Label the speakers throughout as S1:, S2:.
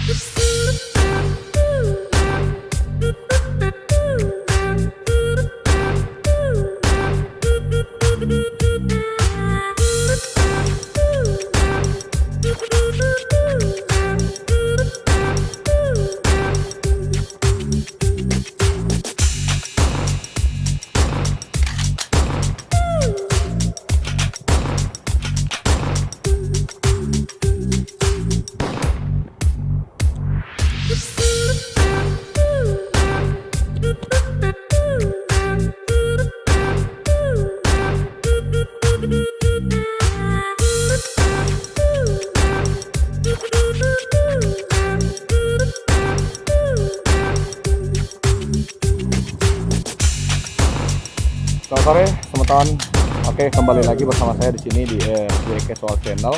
S1: Selamat sore teman-teman. Oke, kembali lagi bersama saya di sini di FJ Casual Channel,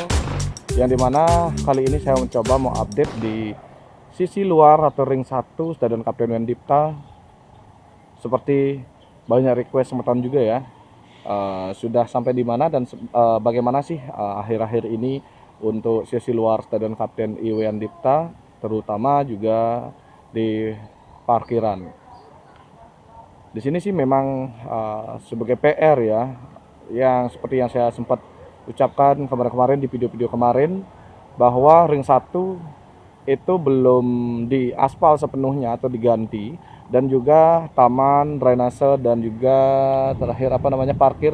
S1: yang dimana kali ini saya mencoba mau update di sisi luar atau ring 1 Stadion Kapten Iwan Dipta. Seperti banyak request teman-teman juga ya, sudah sampai di mana dan bagaimana sih akhir-akhir ini untuk sisi luar Stadion Kapten Iwan Dipta, terutama juga di parkiran. Di sini sih memang sebagai PR ya, yang seperti yang saya sempat ucapkan kemarin di video-video kemarin, bahwa ring 1 itu belum diaspal sepenuhnya atau diganti, dan juga taman, drainase, dan juga terakhir parkir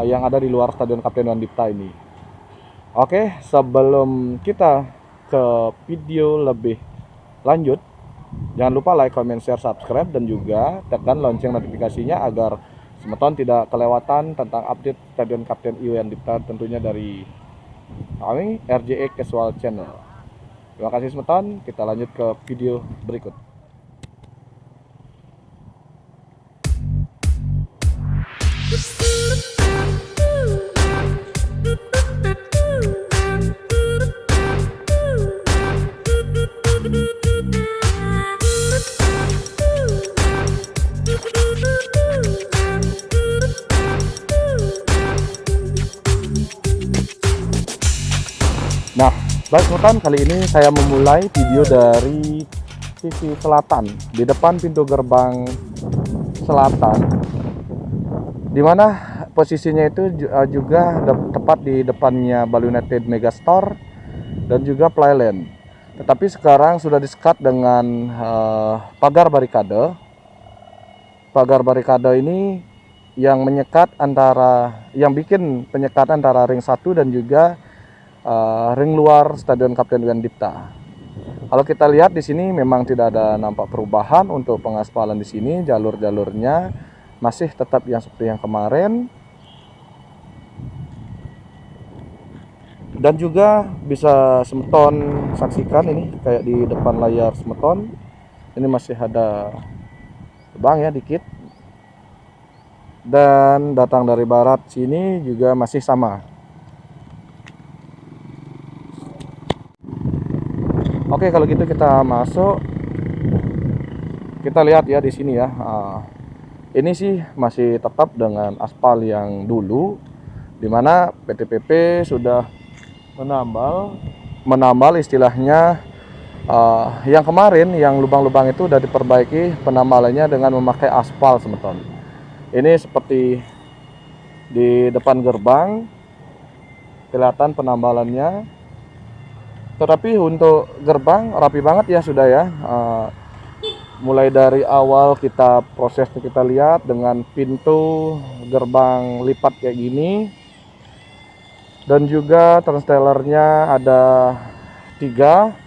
S1: yang ada di luar Stadion Kapten Iwan Dipta ini. Oke, sebelum kita ke video lebih lanjut, jangan lupa like, comment, share, subscribe, dan juga tekan lonceng notifikasinya agar teman-teman tidak kelewatan tentang update Stadion Kapten Iwan Dipta, tentunya dari kami RJE Casual Channel. Terima kasih teman-teman, kita lanjut ke video berikut. Nah, baik teman-teman, kali ini saya memulai video dari sisi selatan, di depan pintu gerbang selatan, dimana posisinya itu juga tepat di depannya Bali United Megastore dan juga Playland. Tetapi sekarang sudah disekat dengan pagar barikade. Pagar barikade ini yang menyekat yang bikin penyekatan antara ring 1 dan juga ring luar Stadion Kapten Iwan Dipta. Kalau kita lihat di sini memang tidak ada nampak perubahan untuk pengaspalan di sini, jalur-jalurnya masih tetap yang seperti yang kemarin. Dan juga bisa semeton saksikan ini kayak di depan layar semeton. Ini masih ada lubang ya dikit. Dan datang dari barat sini juga masih sama. Oke, kalau gitu kita masuk. Kita lihat ya di sini ya. Ini sih masih tetap dengan aspal yang dulu, dimana PT-PP sudah menambal istilahnya yang kemarin yang lubang-lubang itu sudah diperbaiki penambalannya dengan memakai aspal teman-teman. Ini seperti di depan gerbang kelihatan penambalannya. Tetapi untuk gerbang rapi banget ya sudah ya. Mulai dari awal prosesnya kita lihat dengan pintu gerbang lipat kayak gini. Dan juga transtellernya ada 3.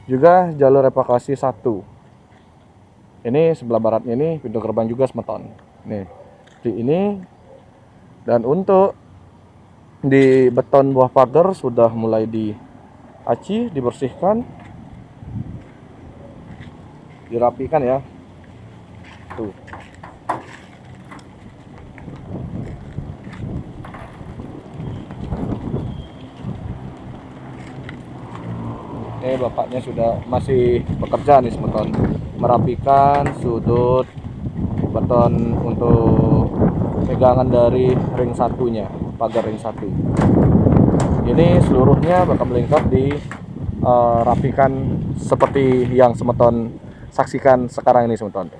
S1: Juga jalur evakuasi 1. Ini sebelah baratnya ini pintu gerbang juga semeton. Nih, di ini. Dan untuk di beton buah pagar sudah mulai diaci, dibersihkan, dirapikan ya. Tuh. Ini bapaknya sudah masih bekerja nih teman-teman, merapikan sudut beton untuk pegangan dari ring 1-nya, pagar ring 1. Ini seluruhnya bakal melingkar di rapikan seperti yang semeton saksikan sekarang ini semeton.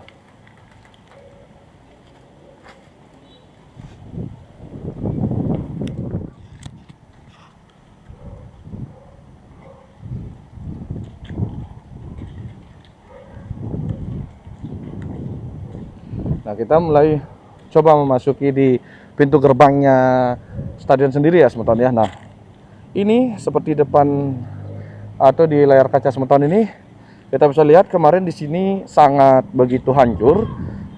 S1: Nah, kita mulai coba memasuki di pintu gerbangnya stadion sendiri ya semeton ya. Nah, ini seperti depan atau di layar kaca semeton ini kita bisa lihat kemarin di sini sangat begitu hancur,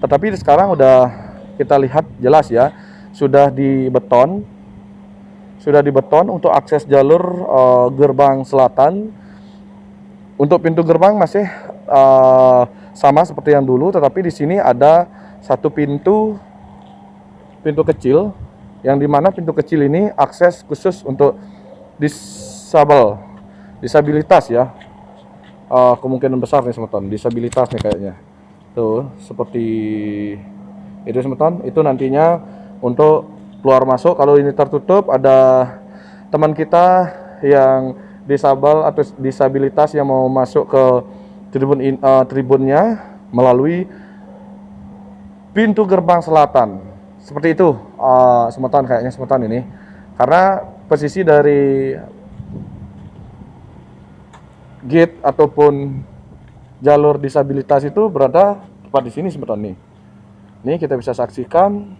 S1: tetapi sekarang udah kita lihat jelas ya, sudah dibeton untuk akses jalur gerbang selatan. Untuk pintu gerbang masih sama seperti yang dulu, tetapi di sini ada satu pintu kecil, yang dimana pintu kecil ini akses khusus untuk disabilitas ya. Kemungkinan besar nih semeton, disabilitas nih kayaknya. Tuh, seperti itu semeton, itu nantinya untuk keluar masuk. Kalau ini tertutup, ada teman kita yang disabel atau disabilitas yang mau masuk ke tribunnya melalui pintu gerbang selatan. Seperti itu semeton, kayaknya semeton ini. Karena posisi dari gate ataupun jalur disabilitas itu berada tepat di sini semeton nih. Ini kita bisa saksikan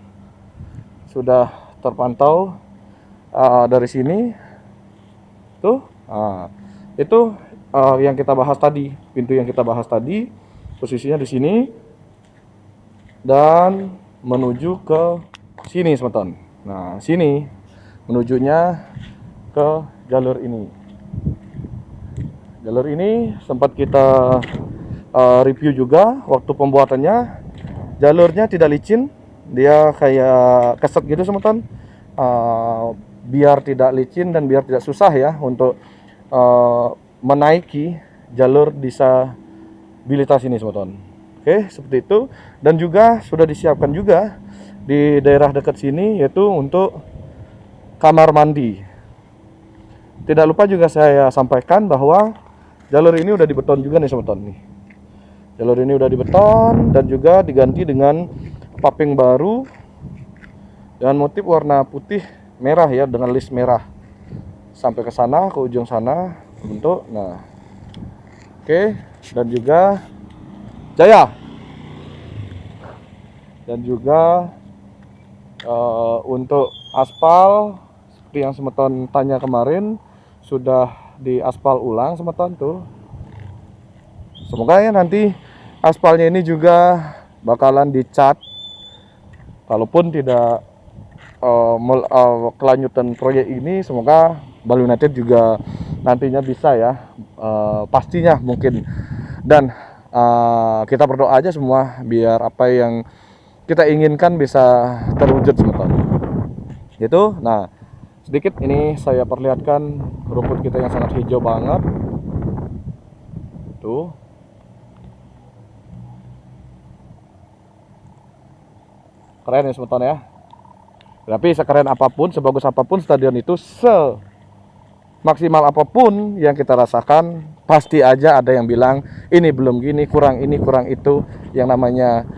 S1: sudah terpantau dari sini. Tuh, itu yang kita bahas tadi, pintu yang kita bahas tadi, posisinya di sini dan menuju ke sini semeton. Nah, sini menujunya ke jalur ini. Jalur ini sempat kita review juga waktu pembuatannya. Jalurnya tidak licin, dia kayak keset gitu semeton. Biar tidak licin dan biar tidak susah ya untuk menaiki jalur disabilitas ini semeton. Oke, seperti itu. Dan juga sudah disiapkan juga di daerah dekat sini, yaitu untuk kamar mandi. Tidak lupa juga saya sampaikan bahwa jalur ini udah dibeton juga nih semeton nih. Jalur ini udah dibeton dan juga diganti dengan paving baru dengan motif warna putih merah ya, dengan list merah sampai ke sana, ke ujung sana bentuk. Nah, oke. Dan juga Jaya, dan juga untuk aspal seperti yang semeton tanya kemarin, sudah diaspal ulang semeton tuh. Semoga ya nanti aspalnya ini juga bakalan dicat, kalaupun tidak kelanjutan proyek ini. Semoga Bali United juga nantinya bisa ya, pastinya mungkin. Dan kita berdoa aja semua biar apa yang kita inginkan bisa terwujud semeton. Gitu. Nah, sedikit ini saya perlihatkan rumput kita yang sangat hijau banget. Tuh. Keren ya semeton ya. Tapi sekeren apapun, sebagus apapun stadion itu, semaksimal apapun yang kita rasakan, pasti aja ada yang bilang ini belum gini, kurang ini, kurang itu. Yang namanya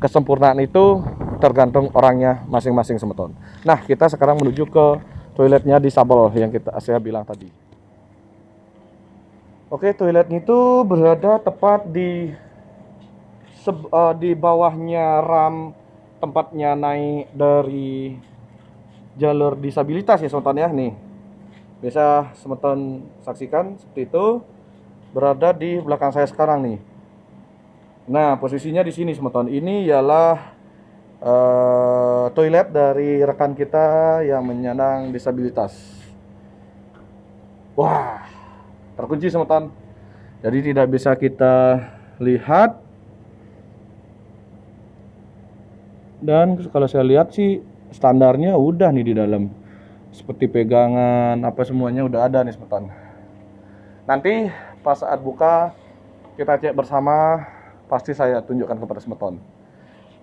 S1: kesempurnaan itu tergantung orangnya masing-masing semeton. Nah, kita sekarang menuju ke toiletnya disabel yang saya bilang tadi. Oke, toiletnya itu berada tepat di bawahnya ram tempatnya naik dari jalur disabilitas ya semeton ya. Nih, bisa semeton saksikan seperti itu, berada di belakang saya sekarang nih. Nah, posisinya di sini semeton. Ini ialah toilet dari rekan kita yang menyandang disabilitas. Wah, terkunci semeton, jadi tidak bisa kita lihat. Dan kalau saya lihat sih standarnya udah nih di dalam, seperti pegangan apa semuanya udah ada nih semeton. Nanti pas saat buka kita cek bersama, pasti saya tunjukkan kepada semeton.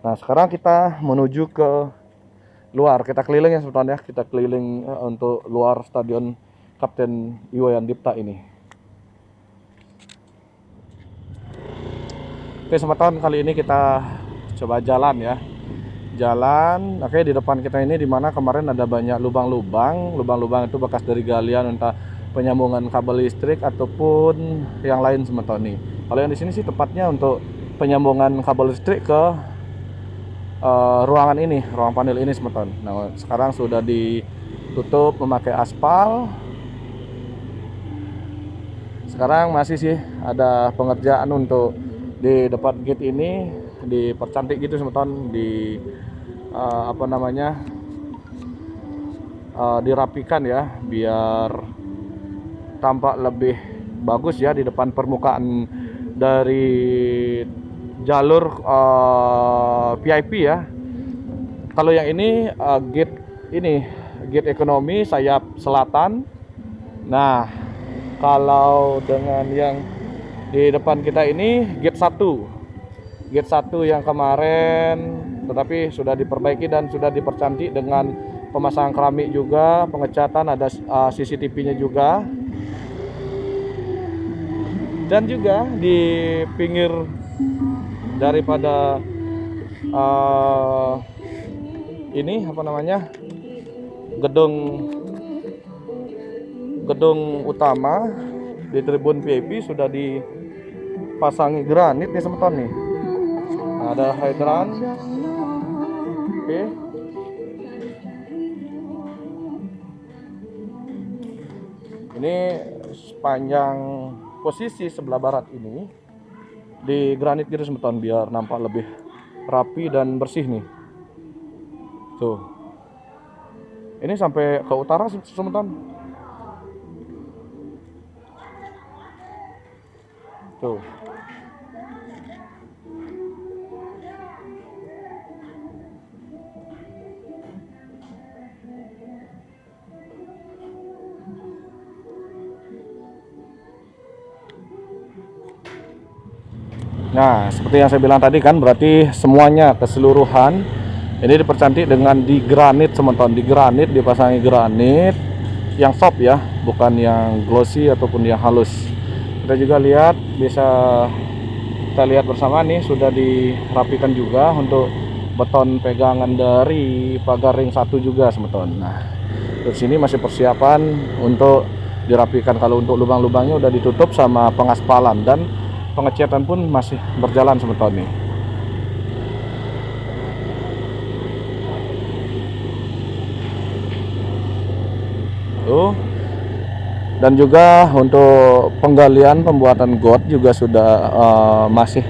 S1: Nah, sekarang kita menuju ke luar. Kita keliling ya sebetulnya, kita keliling untuk luar Stadion Kapten Iwayan Dipta ini. Oke, kesempatan kali ini kita coba jalan ya. Jalan, oke, di depan kita ini dimana kemarin ada banyak lubang-lubang. Lubang-lubang itu bekas dari galian entah penyambungan kabel listrik ataupun yang lain semeton nih. Kalau yang di sini sih tepatnya untuk penyambungan kabel listrik ke ruangan ini, ruang panel ini semeton. Nah, sekarang sudah ditutup memakai aspal. Sekarang masih sih ada pengerjaan untuk di depan gate ini dipercantik gitu semeton, di dirapikan ya biar tampak lebih bagus ya di depan permukaan dari jalur VIP ya. Kalau yang ini gate ekonomi sayap selatan. Nah, kalau dengan yang di depan kita ini gate 1 yang kemarin tetapi sudah diperbaiki dan sudah dipercantik dengan pemasangan keramik juga, pengecatan, ada CCTV-nya juga. Dan juga di pinggir daripada gedung utama di tribun VIP sudah dipasangi granit nih semeton nih. Nah, ada hidran. Oke. Ini sepanjang posisi sebelah barat ini di granit gitu semeton biar nampak lebih rapi dan bersih nih. Tuh. Ini sampai ke utara semeton. Tuh. Nah, seperti yang saya bilang tadi kan, berarti semuanya keseluruhan ini dipercantik dengan di granit semeton, dipasangi granit yang soft ya, bukan yang glossy ataupun yang halus. Kita juga lihat, bisa kita lihat bersama nih sudah dirapikan juga untuk beton pegangan dari pagar ring 1 juga semeton. Nah, di sini masih persiapan untuk dirapikan. Kalau untuk lubang-lubangnya udah ditutup sama pengaspalan dan pengecatan pun masih berjalan semeton nih. Tuh. Dan juga untuk penggalian pembuatan got juga sudah masih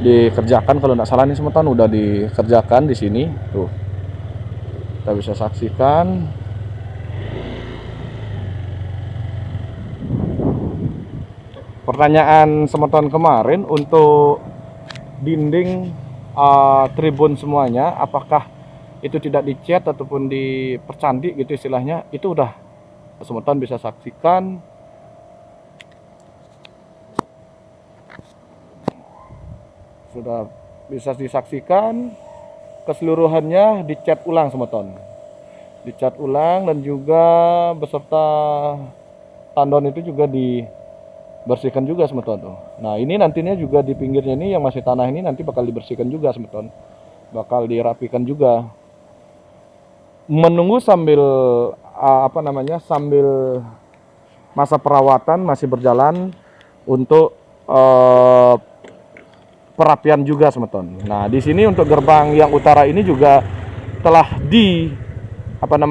S1: dikerjakan, kalau tidak salah nih semeton udah dikerjakan di sini. Tuh. Kita bisa saksikan. Pertanyaan semeton kemarin untuk dinding tribun semuanya, apakah itu tidak dicat ataupun dipercantik gitu istilahnya, itu udah semeton bisa saksikan. Sudah bisa disaksikan keseluruhannya dicat ulang semeton. Dicat ulang dan juga beserta tandon itu juga dibersihkan juga semeton tuh. Nah, ini nantinya juga di pinggirnya ini yang masih tanah ini nanti bakal dibersihkan juga semeton. Bakal dirapikan juga. Menunggu sambil sambil masa perawatan masih berjalan untuk perapian juga semeton. Nah, di sini untuk gerbang yang utara ini juga telah dibeton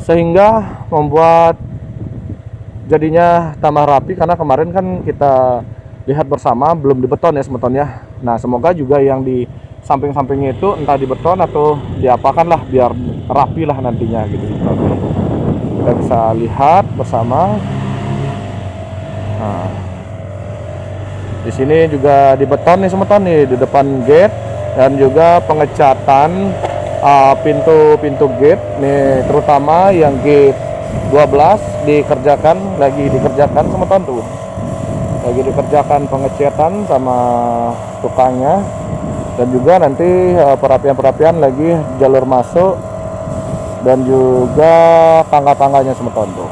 S1: sehingga membuat jadinya tambah rapi, karena kemarin kan kita lihat bersama belum dibeton ya semeton ya. Nah, semoga juga yang di samping-sampingnya itu entah dibeton atau diapakan lah biar rapi lah nantinya gitu. Kita bisa lihat bersama. Nah, di sini juga dibeton nih semeton nih di depan gate, dan juga pengecatan pintu-pintu gate nih, terutama yang gate 12 dikerjakan semeton tuh. lagi dikerjakan pengecatan sama tukangnya, dan juga nanti perapian-perapian lagi jalur masuk dan juga tangga-tangganya semeton tuh.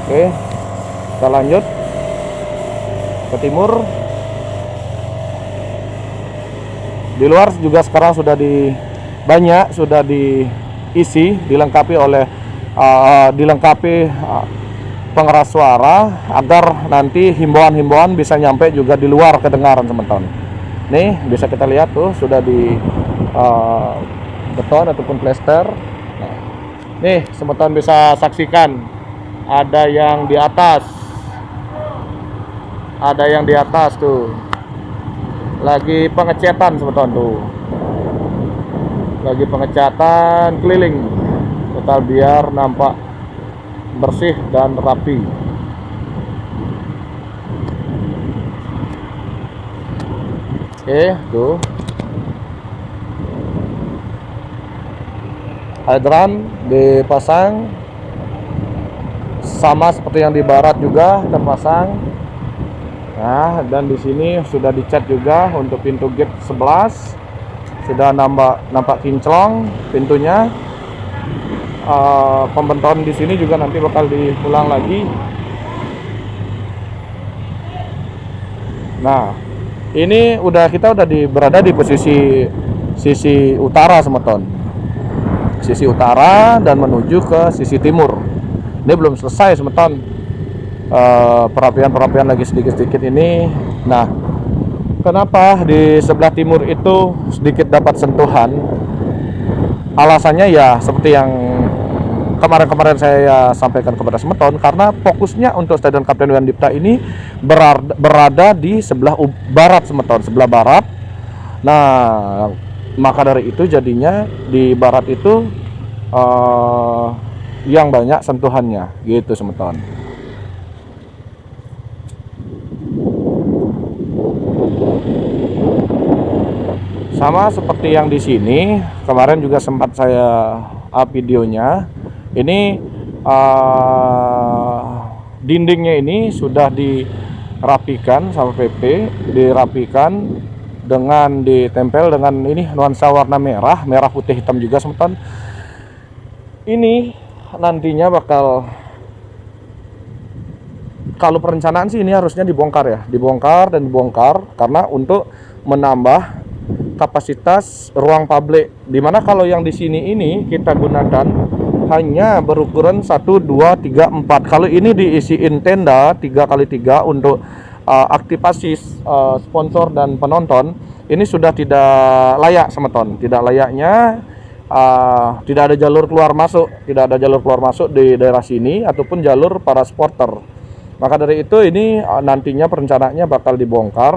S1: Oke, kita lanjut ke timur. Di luar juga sekarang sudah sudah diisi, dilengkapi oleh pengeras suara agar nanti himbauan-himbauan bisa nyampe juga di luar kedengaran teman-teman. Nih bisa kita lihat tuh sudah di beton ataupun plester. Nah, nih teman-teman bisa saksikan ada yang di atas, tuh lagi pengecatan teman-teman tuh, lagi pengecatan keliling total biar nampak bersih dan rapi. Oke, tuh hidran dipasang sama seperti yang di barat juga terpasang. Nah, dan di sini sudah dicat juga untuk pintu gate 11. Sudah nampak kinclong pintunya. Pembentukan di sini juga nanti bakal diulang lagi. Nah, ini kita udah berada di sisi utara semeton. Sisi utara dan menuju ke sisi timur. Ini belum selesai semeton. Perapian lagi sedikit-sedikit ini. Nah, kenapa di sebelah timur itu sedikit dapat sentuhan? Alasannya ya seperti yang kemarin saya sampaikan kepada semeton, karena fokusnya untuk Stadion Kapten Iwan Dipta ini berada di sebelah barat semeton, sebelah barat. Nah, maka dari itu jadinya di barat itu yang banyak sentuhannya gitu semeton. Sama seperti yang di sini, kemarin juga sempat saya videonya. Ini dindingnya ini sudah dirapikan sama PP, dirapikan dengan ditempel dengan ini nuansa warna merah putih hitam juga semeton. Ini nantinya kalau perencanaan sih ini harusnya dibongkar karena untuk menambah kapasitas ruang publik, dimana kalau yang di sini ini kita gunakan hanya berukuran 1, 2, 3, 4. Kalau ini diisiin tenda 3x3 untuk aktivasi sponsor dan penonton, ini sudah tidak layak semeton. Tidak layaknya tidak ada jalur keluar masuk di daerah sini ataupun jalur para supporter. Maka dari itu ini nantinya perencanaannya bakal dibongkar,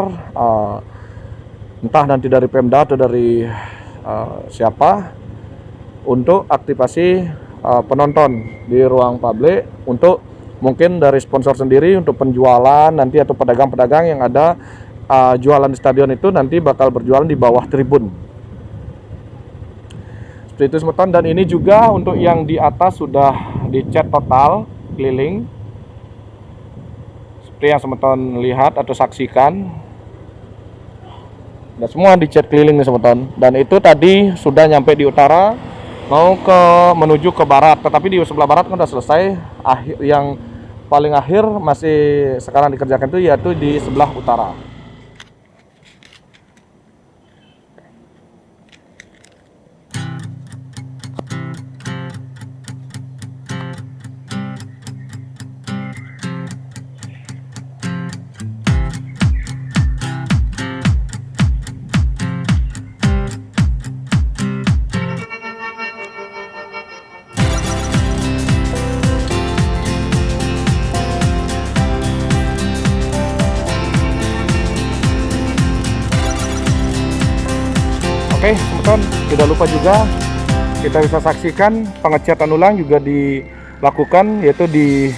S1: entah nanti dari Pemda atau dari siapa, untuk aktivasi penonton di ruang publik, untuk mungkin dari sponsor sendiri untuk penjualan nanti, atau pedagang-pedagang yang ada jualan di stadion itu nanti bakal berjualan di bawah tribun. Seperti itu semeton. Dan ini juga untuk yang di atas sudah dicat total keliling seperti yang semeton lihat atau saksikan. Dan semua dicat keliling nih semeton. Dan itu tadi sudah nyampe di utara, menuju ke barat. Tetapi di sebelah barat kan sudah selesai. Yang paling akhir masih sekarang dikerjakan itu yaitu di sebelah utara. Oke, teman-teman, tidak lupa juga kita bisa saksikan pengecatan ulang juga dilakukan, yaitu di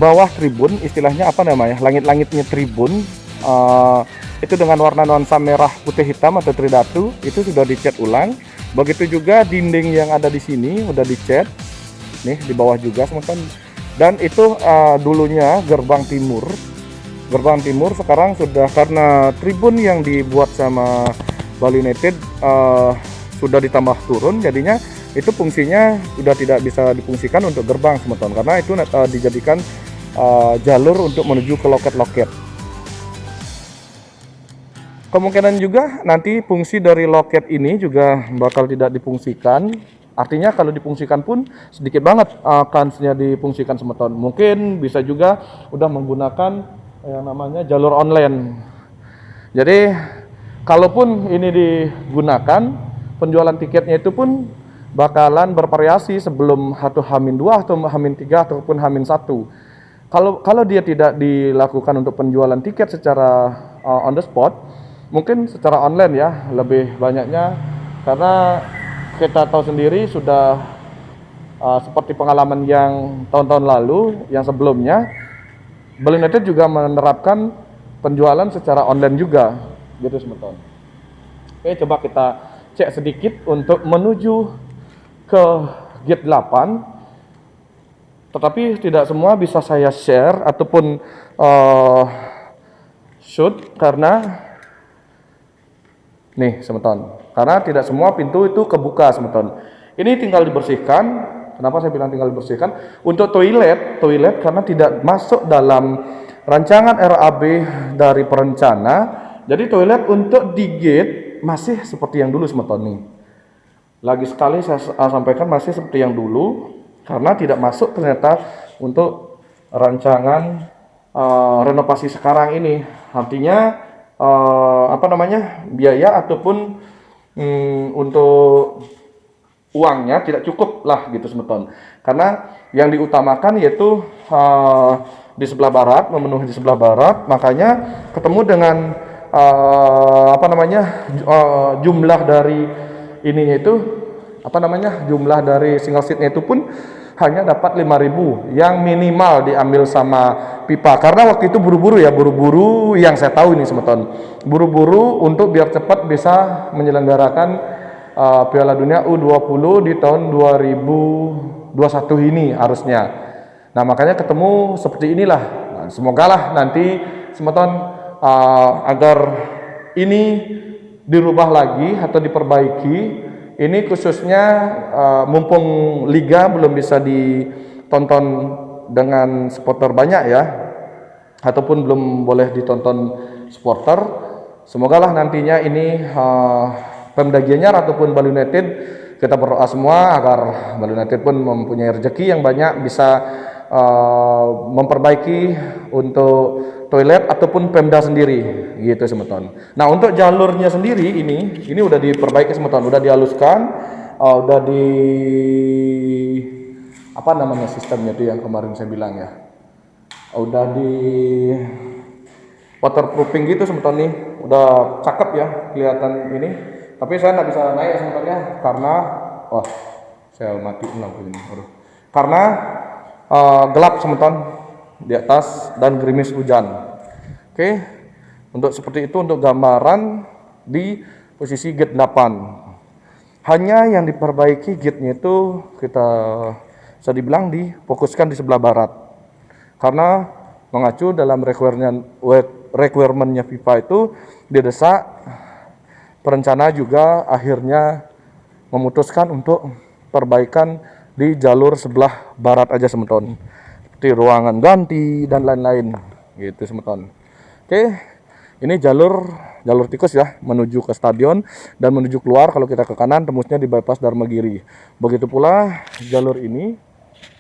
S1: bawah tribun, istilahnya apa namanya, langit-langitnya tribun, itu dengan warna nuansa merah putih hitam atau tridatu, itu sudah dicat ulang. Begitu juga dinding yang ada di sini udah dicat, nih di bawah juga teman-teman. Dan itu dulunya gerbang timur. Gerbang timur sekarang sudah, karena tribun yang dibuat sama Bali United sudah ditambah turun, jadinya itu fungsinya sudah tidak bisa difungsikan untuk gerbang teman-teman, karena itu dijadikan jalur untuk menuju ke loket-loket. Kemungkinan juga nanti fungsi dari loket ini juga bakal tidak difungsikan. Artinya kalau difungsikan pun sedikit banget kansnya difungsikan teman-teman. Mungkin bisa juga udah menggunakan yang namanya jalur online. Jadi kalaupun ini digunakan, penjualan tiketnya itu pun bakalan bervariasi sebelum H-2 atau H-3 ataupun H-1. Kalau dia tidak dilakukan untuk penjualan tiket secara on the spot, mungkin secara online ya lebih banyaknya, karena kita tahu sendiri sudah seperti pengalaman yang tahun-tahun lalu yang sebelumnya, Bali United juga menerapkan penjualan secara online juga, gitu teman-teman. Oke, coba kita cek sedikit untuk menuju ke gate 8. Tetapi tidak semua bisa saya share ataupun shoot karena nih teman-teman, karena tidak semua pintu itu kebuka teman-teman. Ini tinggal dibersihkan. Kenapa saya bilang tinggal dibersihkan? Untuk toilet karena tidak masuk dalam rancangan RAB dari perencana. Jadi toilet untuk di gate masih seperti yang dulu teman-teman nih. Lagi sekali saya sampaikan masih seperti yang dulu, karena tidak masuk ternyata untuk rancangan renovasi sekarang ini. Artinya biaya ataupun untuk uangnya tidak cukup lah gitu teman-teman. Karena yang diutamakan yaitu di sebelah barat, memenuhi di sebelah barat, makanya ketemu dengan jumlah dari ininya itu jumlah dari single seatnya itu pun hanya dapat 5.000 yang minimal diambil sama pipa, karena waktu itu buru-buru yang saya tahu ini teman-teman, buru-buru untuk biar cepat bisa menyelenggarakan Piala Dunia U20 di tahun 2021 ini harusnya. Nah makanya ketemu seperti inilah. Nah, semoga lah nanti teman-teman agar ini dirubah lagi atau diperbaiki. Ini khususnya mumpung liga belum bisa ditonton dengan supporter banyak ya, ataupun belum boleh ditonton supporter. Semogalah nantinya ini Pemda Gianyar ataupun Bali United, kita berdoa semua agar Bali United pun mempunyai rezeki yang banyak, bisa memperbaiki untuk toilet ataupun Pemda sendiri gitu teman-teman. Nah untuk jalurnya sendiri ini udah diperbaiki teman-teman, udah dihaluskan, udah di sistemnya itu yang kemarin saya bilang ya, udah di waterproofing gitu teman-teman nih, udah cakep ya kelihatan ini. Tapi saya nggak bisa naik sebenarnya karena saya matiin lampu ini. Karena gelap teman-teman di atas dan gerimis hujan. Oke. Untuk seperti itu untuk gambaran di posisi gate 8. Hanya yang diperbaiki gate-nya itu kita bisa dibilang difokuskan di sebelah barat. Karena mengacu dalam requirement-nya FIFA itu didesak, perencana juga akhirnya memutuskan untuk perbaikan di jalur sebelah barat aja teman-teman, seperti ruangan ganti dan lain-lain gitu teman-teman. Oke, ini jalur tikus ya, menuju ke stadion dan menuju keluar. Kalau kita ke kanan tembusnya di bypass Dharmagiri. Begitu pula jalur ini,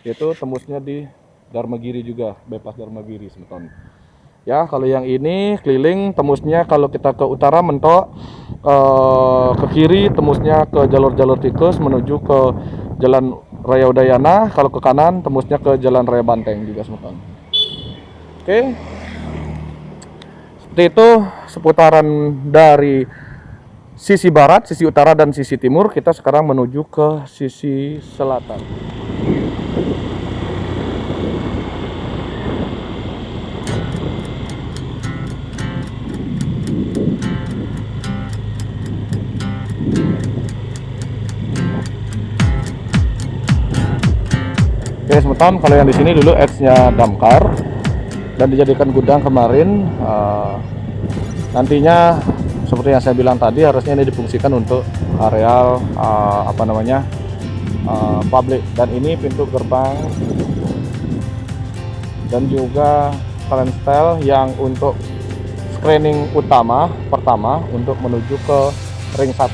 S1: yaitu tembusnya di Dharmagiri juga, bypass Dharmagiri teman-teman. Ya, kalau yang ini keliling tembusnya, kalau kita ke utara mentok ke kiri tembusnya ke jalur-jalur tikus menuju ke Jalan Raya Udayana. Kalau ke kanan tembusnya ke Jalan Raya Banteng juga teman-teman. Oke, seperti itu seputaran dari sisi barat, sisi utara dan sisi timur. Kita sekarang menuju ke sisi selatan. Oke, Oke semeton, kalau yang di sini dulu X-nya damkar dan dijadikan gudang kemarin. Nantinya seperti yang saya bilang tadi, harusnya ini difungsikan untuk areal publik. Dan ini pintu gerbang dan juga turnstile yang untuk screening utama pertama untuk menuju ke ring 1.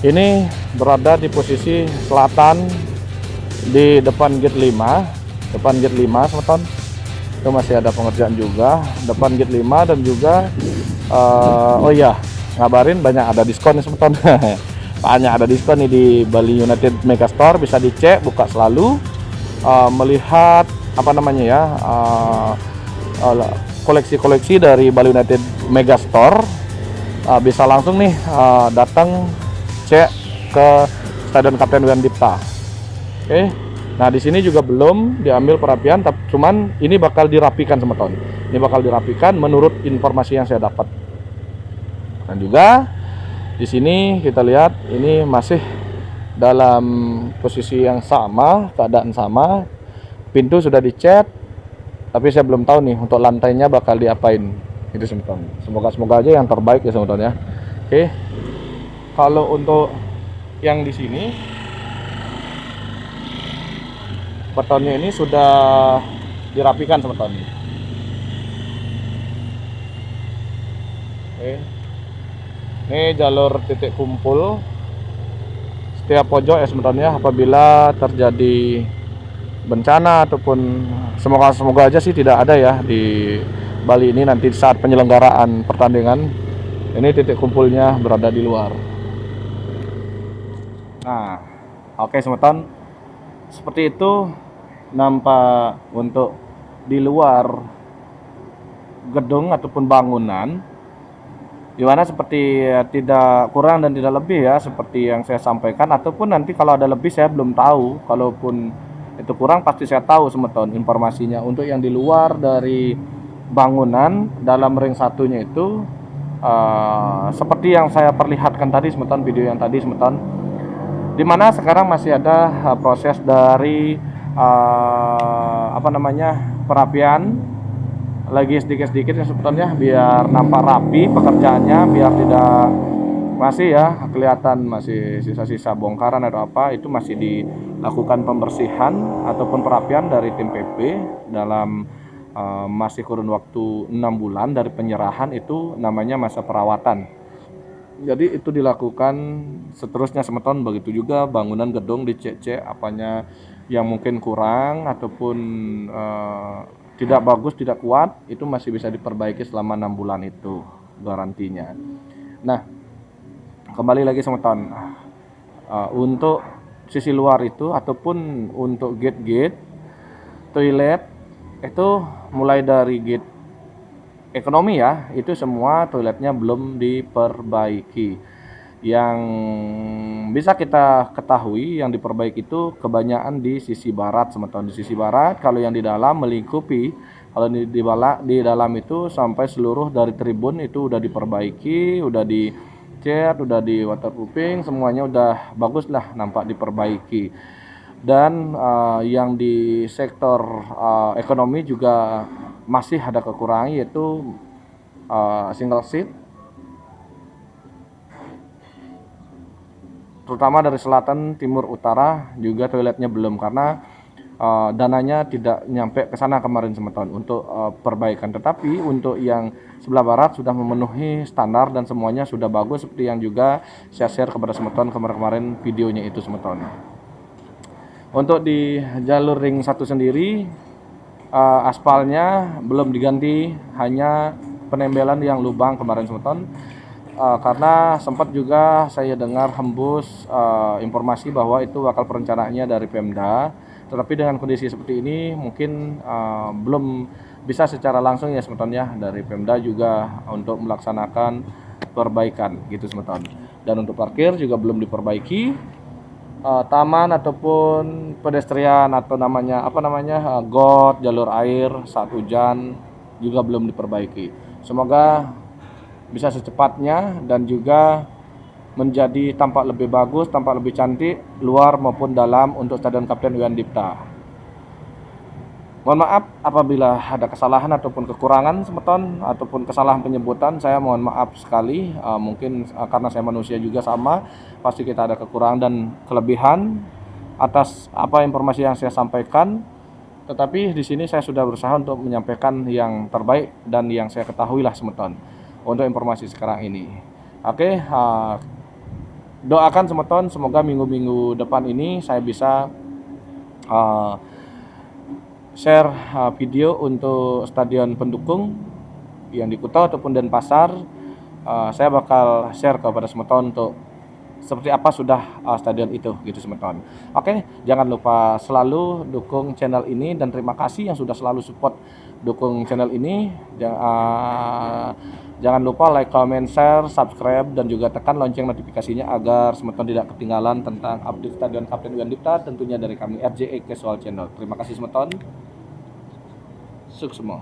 S1: Ini berada di posisi selatan di depan gate 5. Depan gate 5 semeton. Itu masih ada pengerjaan juga depan gate 5 dan juga oh iya, ngabarin banyak ada diskon nih semeton. Banyak ada diskon nih di Bali United Megastore, bisa dicek, buka selalu. Melihat koleksi-koleksi dari Bali United Megastore, bisa langsung nih datang cek ke Stadion Kapten Wian Dipta. Oke. Nah, di sini juga belum diambil perapian, tapi cuman ini bakal dirapikan semeton. Ini bakal dirapikan menurut informasi yang saya dapat. Dan juga di sini kita lihat ini masih dalam posisi yang sama, keadaan sama. Pintu sudah dicat, tapi saya belum tahu nih untuk lantainya bakal diapain. Itu semeton. Semoga aja yang terbaik ya semeton ya. Oke. Kalau untuk yang di sini betonnya ini sudah dirapikan semeton. Oke. Ini jalur titik kumpul setiap pojok ya semeton ya, apabila terjadi bencana ataupun semoga aja sih tidak ada ya di Bali ini nanti saat penyelenggaraan pertandingan. Ini titik kumpulnya berada di luar. Nah, oke semeton, seperti itu nampak untuk di luar gedung ataupun bangunan, dimana seperti tidak kurang dan tidak lebih ya seperti yang saya sampaikan, ataupun nanti kalau ada lebih saya belum tahu. Kalaupun itu kurang pasti saya tahu semeton informasinya. Untuk yang di luar dari bangunan dalam ring satunya itu seperti yang saya perlihatkan tadi semeton, video yang tadi semeton, dimana sekarang masih ada proses dari perapian lagi sedikit-sedikit ya sebetulnya, biar nampak rapi pekerjaannya, biar tidak masih ya kelihatan masih sisa-sisa bongkaran atau apa. Itu masih dilakukan pembersihan ataupun perapian dari tim PP dalam masih kurun waktu 6 bulan dari penyerahan. Itu namanya masa perawatan. Jadi itu dilakukan seterusnya semeton. Begitu juga bangunan gedung dicek-cek apanya yang mungkin kurang ataupun tidak bagus, tidak kuat, itu masih bisa diperbaiki selama 6 bulan itu garantinya. Nah, kembali lagi semeton, untuk sisi luar itu ataupun untuk gate-gate toilet itu mulai dari gate ekonomi ya, itu semua toiletnya belum diperbaiki. Yang bisa kita ketahui yang diperbaiki itu kebanyakan di sisi barat semeton. Di sisi barat, kalau yang di dalam melingkupi, kalau di dalam itu sampai seluruh dari tribun itu udah diperbaiki, udah dicat, udah di waterproofing, semuanya udah bagus lah, nampak diperbaiki. Dan yang di sektor ekonomi juga masih ada kekurangan, yaitu single seat, terutama dari selatan, timur, utara juga toiletnya belum, karena dananya tidak nyampe ke sana kemarin semeton untuk perbaikan. Tetapi untuk yang sebelah barat sudah memenuhi standar dan semuanya sudah bagus, seperti yang juga saya share kepada semeton kemarin videonya itu semeton. Untuk di jalur ring 1 sendiri, aspalnya belum diganti, hanya penembelan yang lubang kemarin semeton. Karena sempat juga saya dengar hembus informasi bahwa itu bakal perencanaannya dari Pemda, tetapi dengan kondisi seperti ini mungkin belum bisa secara langsung ya semeton ya, dari Pemda juga untuk melaksanakan perbaikan gitu semeton. Dan untuk parkir juga belum diperbaiki, taman ataupun pedestrian atau got, jalur air saat hujan juga belum diperbaiki. Semoga bisa secepatnya dan juga menjadi tampak lebih bagus, tampak lebih cantik luar maupun dalam untuk Stadion Kapten Iwan Dipta. Mohon maaf apabila ada kesalahan ataupun kekurangan semeton ataupun kesalahan penyebutan, saya mohon maaf sekali. Mungkin karena saya manusia juga sama, pasti kita ada kekurangan dan kelebihan atas apa informasi yang saya sampaikan. Tetapi di sini saya sudah berusaha untuk menyampaikan yang terbaik dan yang saya ketahui lah semeton untuk informasi sekarang ini. Oke, doakan semeton semoga minggu-minggu depan ini saya bisa share video untuk stadion pendukung yang di Kuta ataupun Denpasar. Saya bakal share kepada semeton untuk seperti apa sudah stadion itu gitu semeton. Oke, jangan lupa selalu dukung channel ini dan terima kasih yang sudah selalu support dukung channel ini. Jangan lupa like, comment, share, subscribe dan juga tekan lonceng notifikasinya agar semeton tidak ketinggalan tentang update Stadion Kapten Iwan Dipta tentunya dari kami RJE Casual Channel. Terima kasih semeton. Sukses semua.